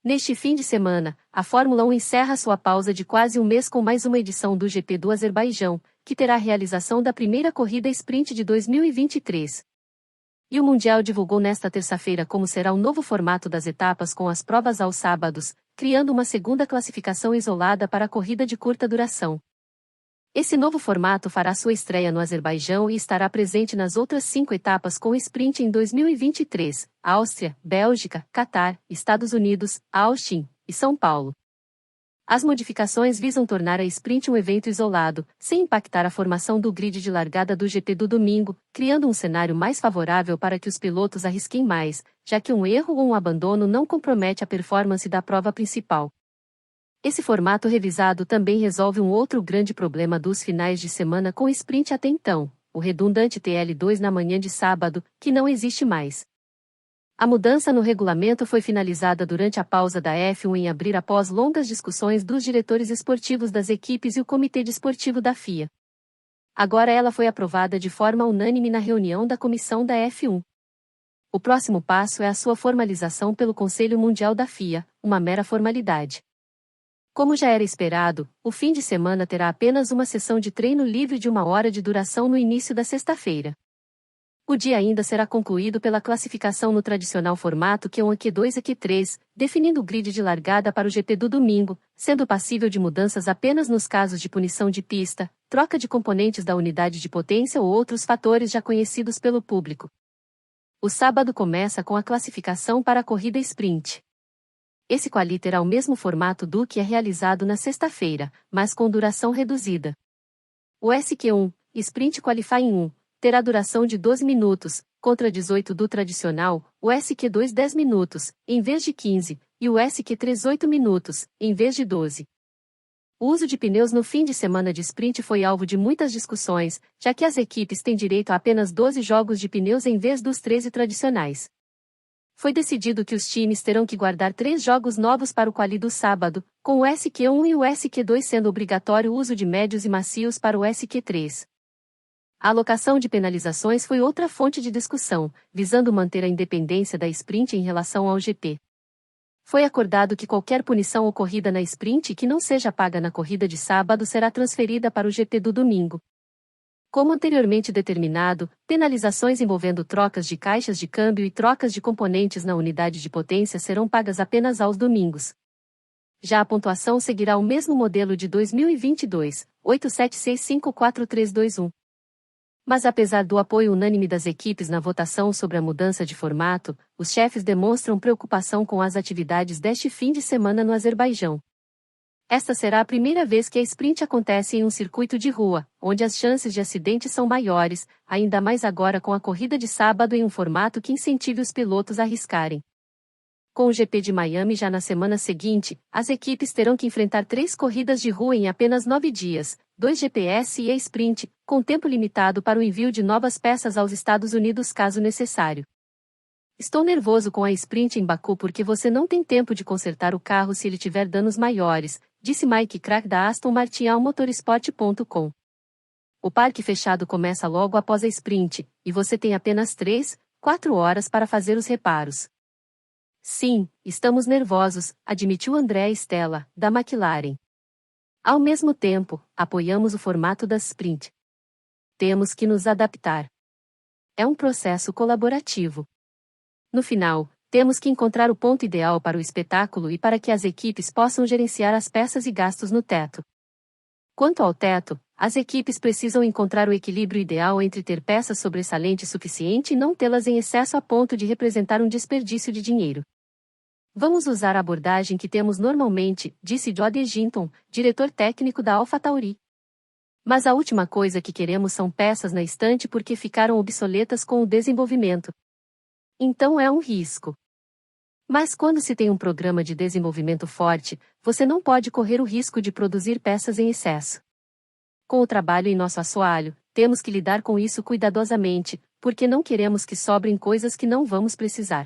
Neste fim de semana, a Fórmula 1 encerra sua pausa de quase um mês com mais uma edição do GP do Azerbaijão, que terá a realização da primeira corrida sprint de 2023. E o Mundial divulgou nesta terça-feira como será o novo formato das etapas com as provas aos sábados, criando uma segunda classificação isolada para a corrida de curta duração. Esse novo formato fará sua estreia no Azerbaijão e estará presente nas outras 5 etapas com sprint em 2023, Áustria, Bélgica, Catar, Estados Unidos, Austin e São Paulo. As modificações visam tornar a sprint um evento isolado, sem impactar a formação do grid de largada do GP do domingo, criando um cenário mais favorável para que os pilotos arrisquem mais, já que um erro ou um abandono não compromete a performance da prova principal. Esse formato revisado também resolve um outro grande problema dos finais de semana com sprint até então, o redundante TL2 na manhã de sábado, que não existe mais. A mudança no regulamento foi finalizada durante a pausa da F1 em abril após longas discussões dos diretores esportivos das equipes e o Comitê Desportivo da FIA. Agora ela foi aprovada de forma unânime na reunião da comissão da F1. O próximo passo é a sua formalização pelo Conselho Mundial da FIA, uma mera formalidade. Como já era esperado, o fim de semana terá apenas uma sessão de treino livre de 1 hora de duração no início da sexta-feira. O dia ainda será concluído pela classificação no tradicional formato Q1 e Q2 e Q3, definindo o grid de largada para o GP do domingo, sendo passível de mudanças apenas nos casos de punição de pista, troca de componentes da unidade de potência ou outros fatores já conhecidos pelo público. O sábado começa com a classificação para a corrida sprint. Esse quali terá o mesmo formato do que é realizado na sexta-feira, mas com duração reduzida. O SQ1, Sprint Qualifying 1, terá duração de 12 minutos, contra 18 do tradicional, o SQ2 10 minutos, em vez de 15, e o SQ3 8 minutos, em vez de 12. O uso de pneus no fim de semana de sprint foi alvo de muitas discussões, já que as equipes têm direito a apenas 12 jogos de pneus em vez dos 13 tradicionais. Foi decidido que os times terão que guardar 3 jogos novos para o quali do sábado, com o SQ1 e o SQ2 sendo obrigatório o uso de médios e macios para o SQ3. A alocação de penalizações foi outra fonte de discussão, visando manter a independência da sprint em relação ao GP. Foi acordado que qualquer punição ocorrida na sprint que não seja paga na corrida de sábado será transferida para o GP do domingo. Como anteriormente determinado, penalizações envolvendo trocas de caixas de câmbio e trocas de componentes na unidade de potência serão pagas apenas aos domingos. Já a pontuação seguirá o mesmo modelo de 2022, 87654321. Mas apesar do apoio unânime das equipes na votação sobre a mudança de formato, os chefes demonstram preocupação com as atividades deste fim de semana no Azerbaijão. Esta será a primeira vez que a sprint acontece em um circuito de rua, onde as chances de acidente são maiores, ainda mais agora com a corrida de sábado em um formato que incentive os pilotos a arriscarem. Com o GP de Miami já na semana seguinte, as equipes terão que enfrentar 3 corridas de rua em apenas 9 dias, 2 GPS e a sprint, com tempo limitado para o envio de novas peças aos Estados Unidos caso necessário. Estou nervoso com a sprint em Baku porque você não tem tempo de consertar o carro se ele tiver danos maiores, disse Mike Crack da Aston Martin ao motorsport.com. O parque fechado começa logo após a sprint, e você tem apenas 3, 4 horas para fazer os reparos. Sim, estamos nervosos, admitiu Andrea Stella, da McLaren. Ao mesmo tempo, apoiamos o formato da sprint. Temos que nos adaptar. É um processo colaborativo. No final, temos que encontrar o ponto ideal para o espetáculo e para que as equipes possam gerenciar as peças e gastos no teto. Quanto ao teto, as equipes precisam encontrar o equilíbrio ideal entre ter peças sobressalentes suficiente e não tê-las em excesso a ponto de representar um desperdício de dinheiro. Vamos usar a abordagem que temos normalmente, disse Jody Ginton, diretor técnico da AlphaTauri. Mas a última coisa que queremos são peças na estante porque ficaram obsoletas com o desenvolvimento. Então é um risco. Mas quando se tem um programa de desenvolvimento forte, você não pode correr o risco de produzir peças em excesso. Com o trabalho em nosso assoalho, temos que lidar com isso cuidadosamente, porque não queremos que sobrem coisas que não vamos precisar.